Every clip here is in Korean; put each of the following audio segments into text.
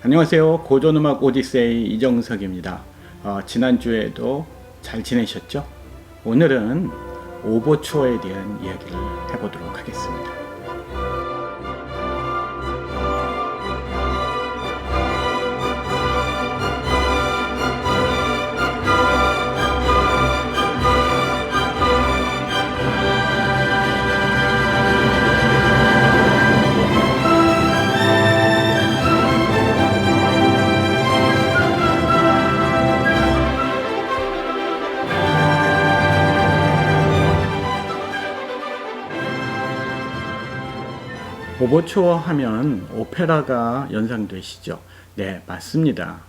안녕하세요. 고전음악 오디세이 이정석입니다. 지난주에도 잘 지내셨죠? 오늘은 오버추어에 대한 이야기를 해보도록 하겠습니다. 오버추어 하면 오페라가 연상되시죠? 네, 맞습니다.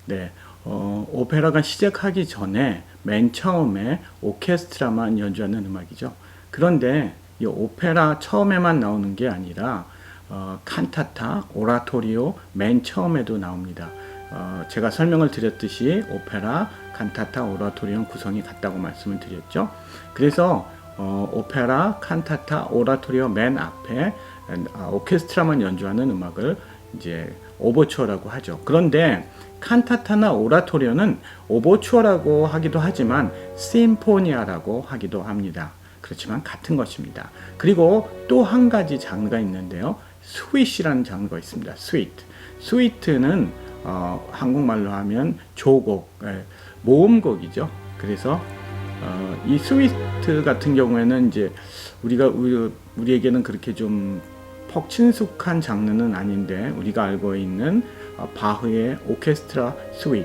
네, 오페라가 시작하기 전에 맨 처음에 오케스트라만 연주하는 음악이죠. 그런데 이 오페라 처음에만 나오는 게 아니라 칸타타, 오라토리오 맨 처음에도 나옵니다. 제가 설명을 드렸듯이 오페라, 칸타타, 오라토리오 구성이 같다고 말씀을 드렸죠. 그래서 오페라, 칸타타, 오라토리오 맨 앞에 오케스트라만 연주하는 음악을 이제 오버추어라고 하죠. 그런데 칸타타나 오라토리오는 오버추어라고 하기도 하지만 심포니아라고 하기도 합니다. 그렇지만 같은 것입니다. 그리고 또 한 가지 장르가 있는데요. 스윗이라는 장르가 있습니다. 스위트는 한국말로 하면 조곡, 모음곡이죠. 그래서 이 스위트 같은 경우에는 이제 우리에게는 그렇게 좀 퍽친숙한 장르는 아닌데 우리가 알고 있는 바흐의 오케스트라 스윗,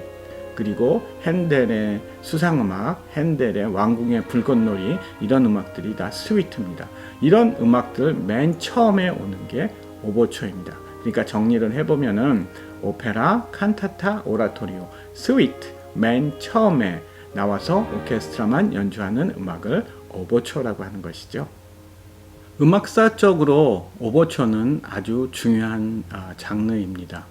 그리고 핸델의 수상음악, 핸델의 왕궁의 불꽃놀이, 이런 음악들이 다 스위트입니다. 이런 음악들 맨 처음에 오는 게 오버추어입니다. 그러니까 정리를 해보면은 오페라, 칸타타, 오라토리오, 스위트 맨 처음에 나와서 오케스트라만 연주하는 음악을 오버추어라고 하는 것이죠. 음악사적으로 오버추어는 아주 중요한 장르입니다.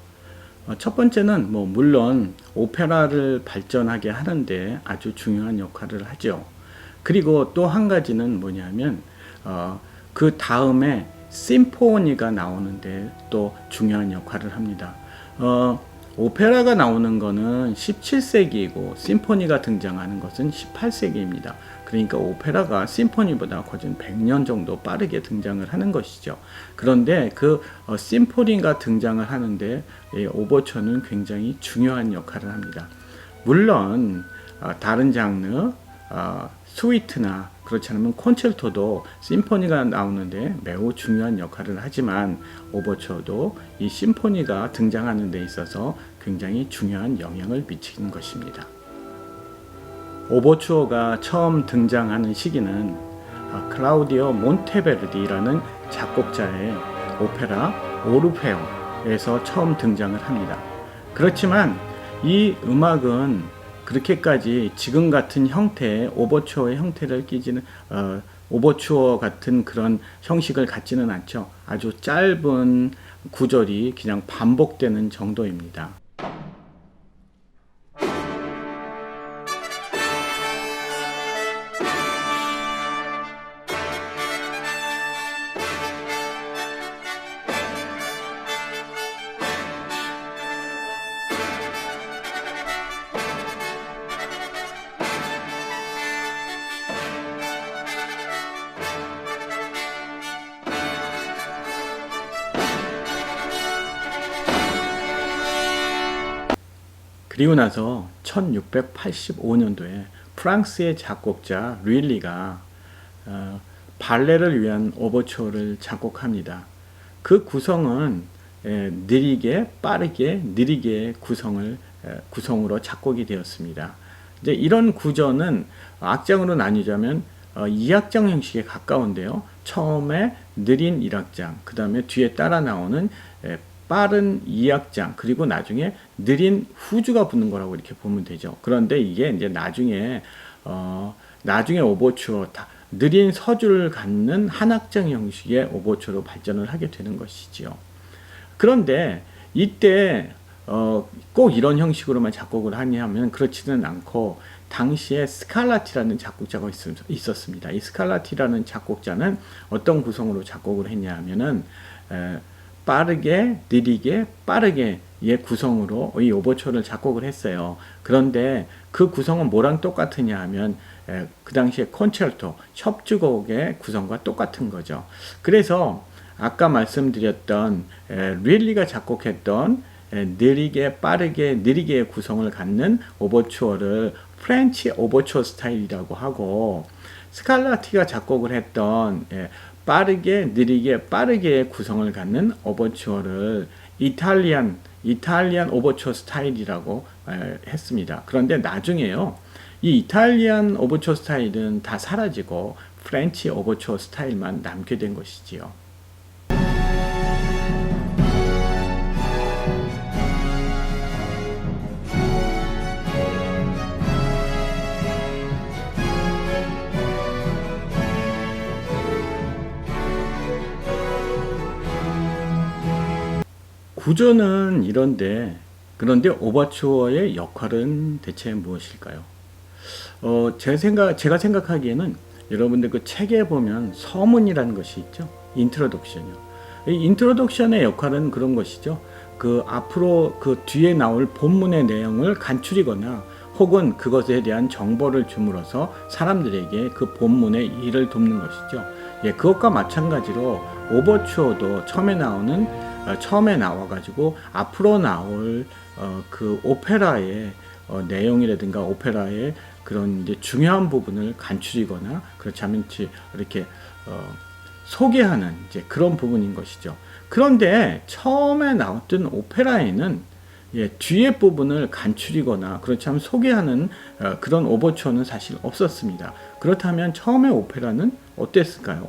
첫 번째는 물론 오페라를 발전하게 하는데 아주 중요한 역할을 하죠. 그리고 또 한 가지는 뭐냐면 그 다음에 심포니가 나오는데 또 중요한 역할을 합니다. 오페라가 나오는 것은 17세기이고 심포니가 등장하는 것은 18세기입니다. 그러니까 오페라가 심포니보다 거진 100년 정도 빠르게 등장을 하는 것이죠. 그런데 그 심포니가 등장을 하는데 오버추어는 굉장히 중요한 역할을 합니다. 물론 다른 장르 스위트나 그렇지 않으면 콘체르토도 심포니가 나오는데 매우 중요한 역할을 하지만 오버추어도 이 심포니가 등장하는 데 있어서 굉장히 중요한 영향을 미치는 것입니다. 오버추어가 처음 등장하는 시기는 클라우디오 몬테베르디라는 작곡자의 오페라 오르페오에서 처음 등장을 합니다. 그렇지만 이 음악은 그렇게까지 지금 같은 형태의 오버추어의 형태를 띠지는 오버추어 같은 그런 형식을 갖지는 않죠. 아주 짧은 구절이 그냥 반복되는 정도입니다. 그리고 나서 1685년도에 프랑스의 작곡자 르일리가 발레를 위한 오버추어를 작곡합니다. 그 구성은 느리게, 빠르게, 느리게 구성으로 작곡이 되었습니다. 이제 이런 구조는 악장으로 나뉘자면 2악장 형식에 가까운데요. 처음에 느린 1악장, 그 다음에 뒤에 따라 나오는 빠른 2악장, 그리고 나중에 느린 후주가 붙는 거라고 이렇게 보면 되죠. 그런데 이게 이제 나중에 오버추어, 느린 서주를 갖는 한 악장 형식의 오버추어로 발전을 하게 되는 것이지요. 그런데 이때 꼭 이런 형식으로만 작곡을 하냐면 그렇지는 않고, 당시에 스칼라티라는 작곡자가 있었습니다. 이 스칼라티라는 작곡자는 어떤 구성으로 작곡을 했냐 하면은 빠르게, 느리게, 빠르게의 구성으로 이 오버추어를 작곡을 했어요. 그런데 그 구성은 뭐랑 똑같으냐 하면 그 당시에 콘체르토, 협주곡의 구성과 똑같은 거죠. 그래서 아까 말씀드렸던 릴리가 작곡했던 느리게, 빠르게, 느리게의 구성을 갖는 오버추어를 프렌치 오버추어 스타일이라고 하고, 스칼라티가 작곡을 했던 빠르게, 느리게, 빠르게의 구성을 갖는 오버추어를 이탈리안 오버추어 스타일이라고 했습니다. 그런데 나중에요, 이 이탈리안 오버추어 스타일은 다 사라지고 프렌치 오버추어 스타일만 남게 된 것이지요. 구조는 이런데, 그런데 오버추어의 역할은 대체 무엇일까요? 제가 생각하기에는 여러분들 그 책에 보면 서문이라는 것이 있죠. 인트로덕션이요. 이 인트로덕션의 역할은 그런 것이죠. 그 앞으로 그 뒤에 나올 본문의 내용을 간추리거나 혹은 그것에 대한 정보를 줌으로써 사람들에게 그 본문의 이해를 돕는 것이죠. 그것과 마찬가지로 오버추어도 처음에 나와가지고 앞으로 나올 그 오페라의 내용이라든가 오페라의 그런 이제 중요한 부분을 간추리거나 그렇지 않으면 이렇게 소개하는 이제 그런 부분인 것이죠. 그런데 처음에 나왔던 오페라에는 뒤에 부분을 간추리거나 그렇지 않으면 소개하는 그런 오버추어는 사실 없었습니다. 그렇다면 처음에 오페라는 어땠을까요?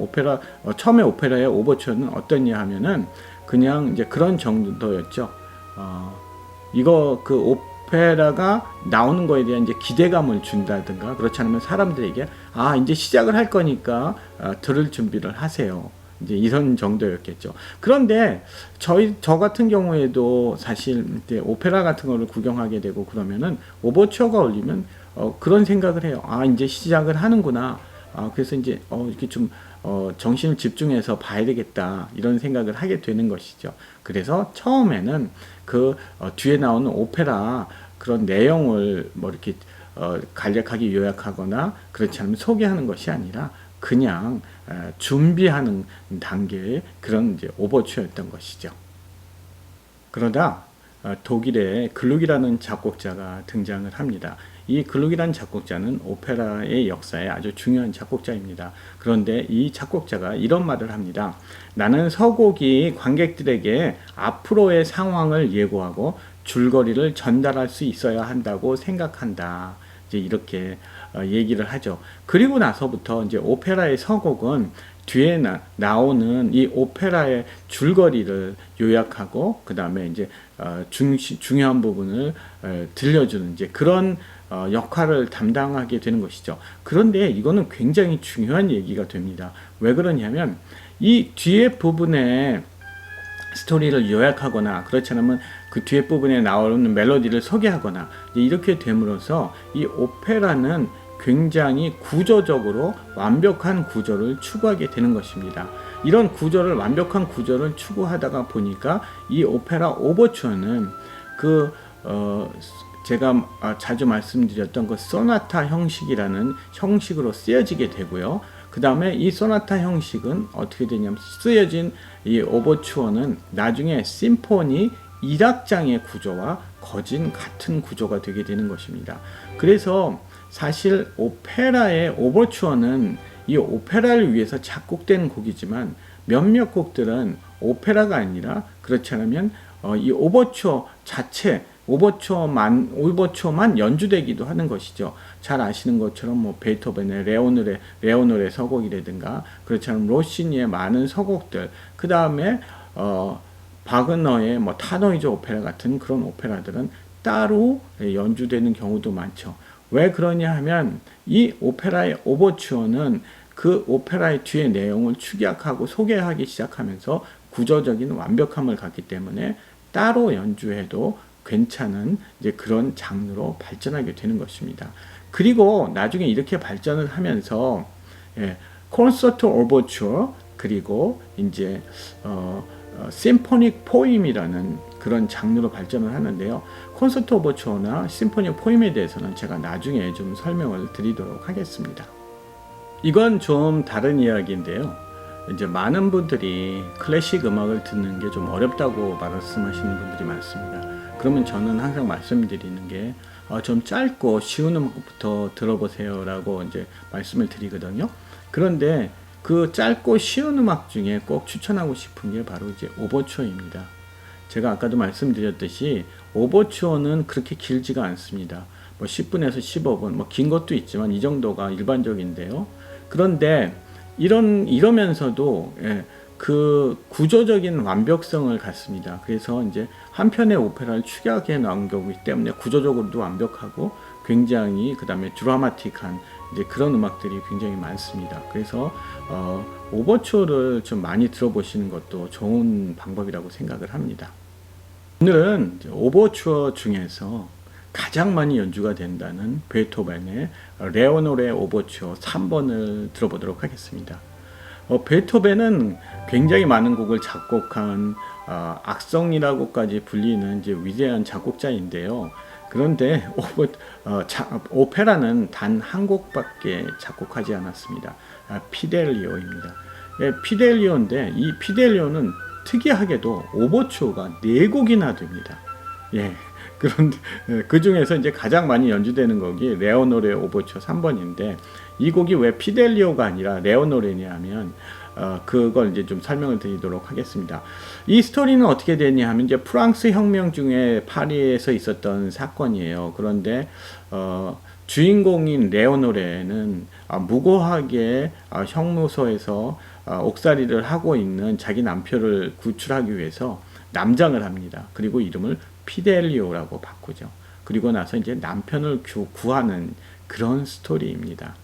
처음에 오페라의 오버추어는 어떠냐 하면은 그냥 이제 그런 정도였죠. 이거 그 오페라가 나오는 거에 대한 이제 기대감을 준다든가 그렇지 않으면 사람들에게 이제 시작을 할 거니까 들을 준비를 하세요. 이제 이런 정도였겠죠. 그런데 저 같은 경우에도 사실 이제 오페라 같은 거를 구경하게 되고 그러면은 오버추어가 울리면 그런 생각을 해요. 이제 시작을 하는구나. 그래서 이제 이렇게 좀 정신을 집중해서 봐야 되겠다 이런 생각을 하게 되는 것이죠. 그래서 처음에는 그 뒤에 나오는 오페라 그런 내용을 뭐 이렇게 간략하게 요약하거나 그렇지 않으면 소개하는 것이 아니라 그냥 준비하는 단계의 그런 이제 오버추어였던 것이죠. 그러다 독일의 글룩이라는 작곡자가 등장을 합니다. 이 글룩이라는 작곡자는 오페라의 역사에 아주 중요한 작곡자입니다. 그런데 이 작곡자가 이런 말을 합니다. 나는 서곡이 관객들에게 앞으로의 상황을 예고하고 줄거리를 전달할 수 있어야 한다고 생각한다. 이제 이렇게 얘기를 하죠. 그리고 나서부터 이제 오페라의 서곡은 뒤에 나오는 이 오페라의 줄거리를 요약하고 그 다음에 이제 중요한 부분을 들려주는 이제 그런 역할을 담당하게 되는 것이죠. 그런데 이거는 굉장히 중요한 얘기가 됩니다. 왜 그러냐면 이 뒤에 부분에 스토리를 요약하거나 그렇지 않으면 그 뒤에 부분에 나오는 멜로디를 소개하거나 이렇게 됨으로써 이 오페라는 굉장히 구조적으로 완벽한 구조를 추구하게 되는 것입니다. 이런 완벽한 구조를 추구하다가 보니까 이 오페라 오버추어는 제가 자주 말씀드렸던 그 소나타 형식이라는 형식으로 쓰여지게 되고요. 그 다음에 이 소나타 형식은 어떻게 되냐면 쓰여진 이 오버추어는 나중에 심포니 1악장의 구조와 거진 같은 구조가 되게 되는 것입니다. 그래서 사실 오페라의 오버추어는 이 오페라를 위해서 작곡된 곡이지만 몇몇 곡들은 오페라가 아니라 그렇지 않으면 이 오버추어 자체 오버추어만 연주되기도 하는 것이죠. 잘 아시는 것처럼 뭐 베토벤의 레오노의 서곡이라든가 그렇지 않으면 로시니의 많은 서곡들 그 다음에 바그너의 뭐 타노이즈 오페라 같은 그런 오페라들은 따로 연주되는 경우도 많죠. 왜 그러냐 하면 이 오페라의 오버추어는 그 오페라의 뒤의 내용을 축약하고 소개하기 시작하면서 구조적인 완벽함을 갖기 때문에 따로 연주해도 괜찮은 이제 그런 장르로 발전하게 되는 것입니다. 그리고 나중에 이렇게 발전을 하면서 콘서트 오버추어 그리고 이제 심포닉 포임이라는 그런 장르로 발전을 하는데요. 콘서트 오버추어나 심포닉 포임에 대해서는 제가 나중에 좀 설명을 드리도록 하겠습니다. 이건 좀 다른 이야기인데요. 이제 많은 분들이 클래식 음악을 듣는 게 좀 어렵다고 말씀하시는 분들이 많습니다. 그러면 저는 항상 말씀드리는 게 좀 짧고 쉬운 음악부터 들어보세요 라고 이제 말씀을 드리거든요. 그런데 그 짧고 쉬운 음악 중에 꼭 추천하고 싶은 게 바로 이제 오버추어입니다. 제가 아까도 말씀드렸듯이 오버추어는 그렇게 길지가 않습니다. 뭐 10분에서 15분, 뭐 긴 것도 있지만 이 정도가 일반적인데요. 그런데 이러면서도 그 구조적인 완벽성을 갖습니다. 그래서 이제 한 편의 오페라를 축약해 나온 거기 때문에 구조적으로도 완벽하고 굉장히 그 다음에 드라마틱한 이제 그런 음악들이 굉장히 많습니다. 그래서 오버추어를 좀 많이 들어보시는 것도 좋은 방법이라고 생각을 합니다. 오늘은 오버추어 중에서 가장 많이 연주가 된다는 베토벤의 레오노레 오버추어 3번을 들어보도록 하겠습니다. 베토벤은 굉장히 많은 곡을 작곡한 악성이라고까지 불리는 이제 위대한 작곡자인데요. 그런데 오페라는 단 한 곡밖에 작곡하지 않았습니다. 피델리오입니다. 피델리오인데 이 피델리오는 특이하게도 오버추어가 4곡이나 됩니다. 그런데 그 중에서 이제 가장 많이 연주되는 곡이 레오노레 오버추어 3번인데 이 곡이 왜 피델리오가 아니라 레오노레냐 하면 그걸 이제 좀 설명을 드리도록 하겠습니다. 이 스토리는 어떻게 되냐 하면 이제 프랑스 혁명 중에 파리에서 있었던 사건이에요. 그런데 주인공인 레오노레는 무고하게 형무소에서 옥살이를 하고 있는 자기 남편을 구출하기 위해서 남장을 합니다. 그리고 이름을 피델리오라고 바꾸죠. 그리고 나서 이제 남편을 구하는 그런 스토리입니다.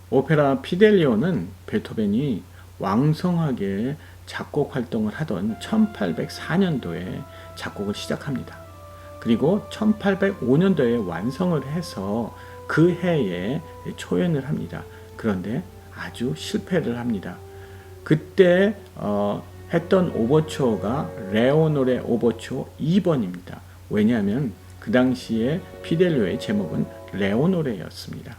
오페라 피델리오는 베토벤이 왕성하게 작곡 활동을 하던 1804년도에 작곡을 시작합니다. 그리고 1805년도에 완성을 해서 그 해에 초연을 합니다. 그런데 아주 실패를 합니다. 그때 했던 오버추어가 레오노레 오버추어 2번입니다. 왜냐하면 그 당시에 피델리오의 제목은 레오노레였습니다.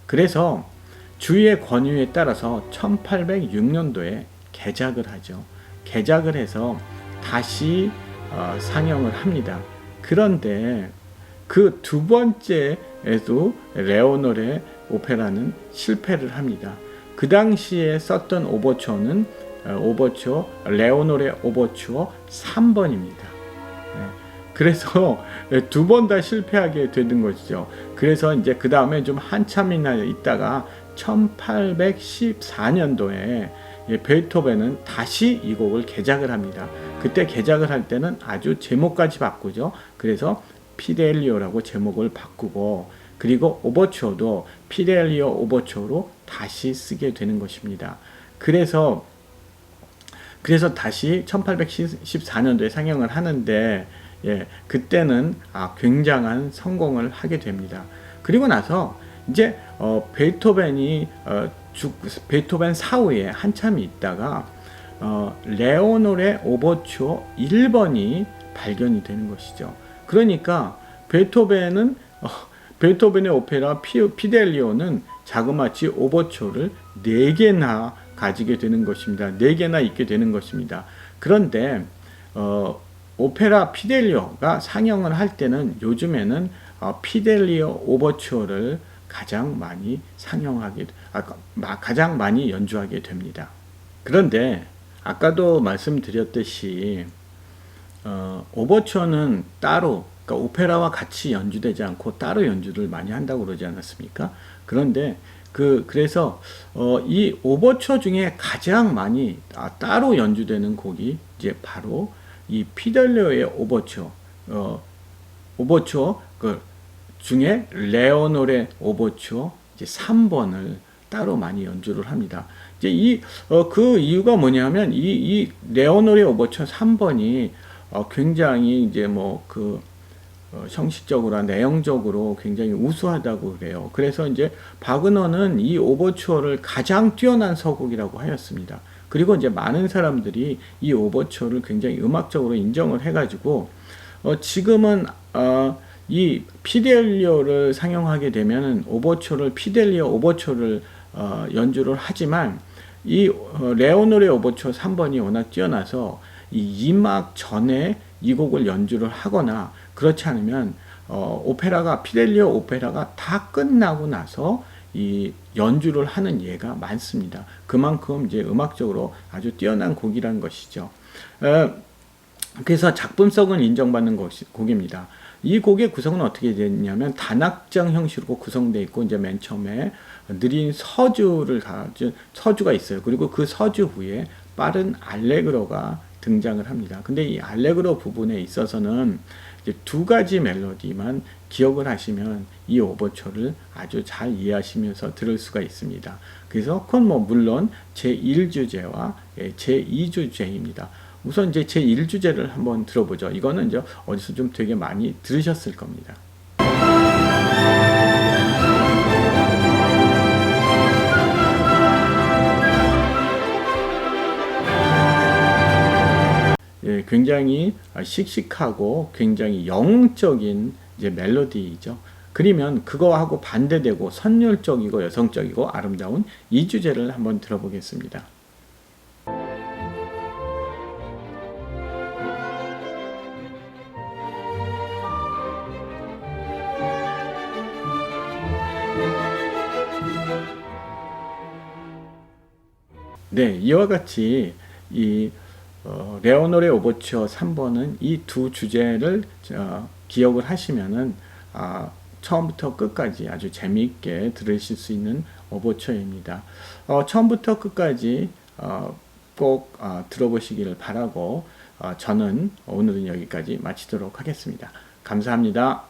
그래서 주위의 권유에 따라서 1806년도에 개작을 하죠. 개작을 해서 다시 상영을 합니다. 그런데 그 두 번째에도 레오노레 오페라는 실패를 합니다. 그 당시에 썼던 오버추어는 오버추어 레오노레 오버추어 3번입니다. 그래서 두 번 다 실패하게 되는 것이죠. 그래서 이제 그 다음에 좀 한참이나 있다가 1814년도에 베토벤은 다시 이 곡을 개작을 합니다. 그때 개작을 할 때는 아주 제목까지 바꾸죠. 그래서 피델리오라고 제목을 바꾸고 그리고 오버추어도 피델리오 오버추어로 다시 쓰게 되는 것입니다. 그래서 다시 1814년도에 상영을 하는데 그때는 굉장한 성공을 하게 됩니다. 그리고 나서 이제 베토벤 사후에 한참 있다가 레오노레 오버추어 1번이 발견이 되는 것이죠. 그러니까 베토벤의 오페라 피델리오는 자그마치 오버추어를 4개나 가지게 되는 것입니다. 4개나 있게 되는 것입니다. 그런데 오페라 피델리오가 상영을 할 때는 요즘에는 피델리오 오버추어를 가장 많이 가장 많이 연주하게 됩니다. 그런데 아까도 말씀드렸듯이 오버추어는 따로 그러니까 오페라와 같이 연주되지 않고 따로 연주를 많이 한다고 그러지 않았습니까? 그런데 그래서 이 오버추어 중에 가장 많이 따로 연주되는 곡이 이제 바로 이 피델리오의 오버추어 그 중에 레오노레 오버추어 이제 3번을 따로 많이 연주를 합니다. 이제 그 이유가 뭐냐면 이 레오노레 오버추어 3번이 굉장히 이제 형식적으로 내용적으로 굉장히 우수하다고 그래요. 그래서 이제 바그너는 이 오버추어를 가장 뛰어난 서곡이라고 하였습니다. 그리고 이제 많은 사람들이 이 오버초를 굉장히 음악적으로 인정을 해가지고 지금은 이 피델리오를 상영하게 되면은 오버초를 피델리오 오버초를 연주를 하지만 이 레오노레 오버초 3번이 워낙 뛰어나서 이 2막 전에 이 곡을 연주를 하거나 그렇지 않으면 오페라가 피델리오 오페라가 다 끝나고 나서 이 연주를 하는 예가 많습니다. 그만큼 이제 음악적으로 아주 뛰어난 곡이라는 것이죠. 그래서 작품성은 인정받는 곡입니다. 이 곡의 구성은 어떻게 됐냐면 단악장 형식으로 구성되어 있고 이제 맨 처음에 느린 서주를 가진 서주가 있어요. 그리고 그 서주 후에 빠른 알레그로가 등장을 합니다. 근데 이 알레그로 부분에 있어서는 이제 두 가지 멜로디만 기억을 하시면 이 오버초를 아주 잘 이해하시면서 들을 수가 있습니다. 그래서 그건 뭐 물론 제1주제와 제2주제입니다. 우선 이제 제1주제를 한번 들어보죠. 이거는 이제 어디서 좀 되게 많이 들으셨을 겁니다. 예, 굉장히 씩씩하고 굉장히 영적인 이제 멜로디이죠. 그러면 그거하고 반대되고 선율적이고 여성적이고 아름다운 이 주제를 한번 들어보겠습니다. 네, 이와 같이 이 레오노레 오버추어 3번은 이 두 주제를 기억을 하시면은 처음부터 끝까지 아주 재미있게 들으실 수 있는 오버추어입니다. 처음부터 끝까지 꼭 들어보시기를 바라고 저는 오늘은 여기까지 마치도록 하겠습니다. 감사합니다.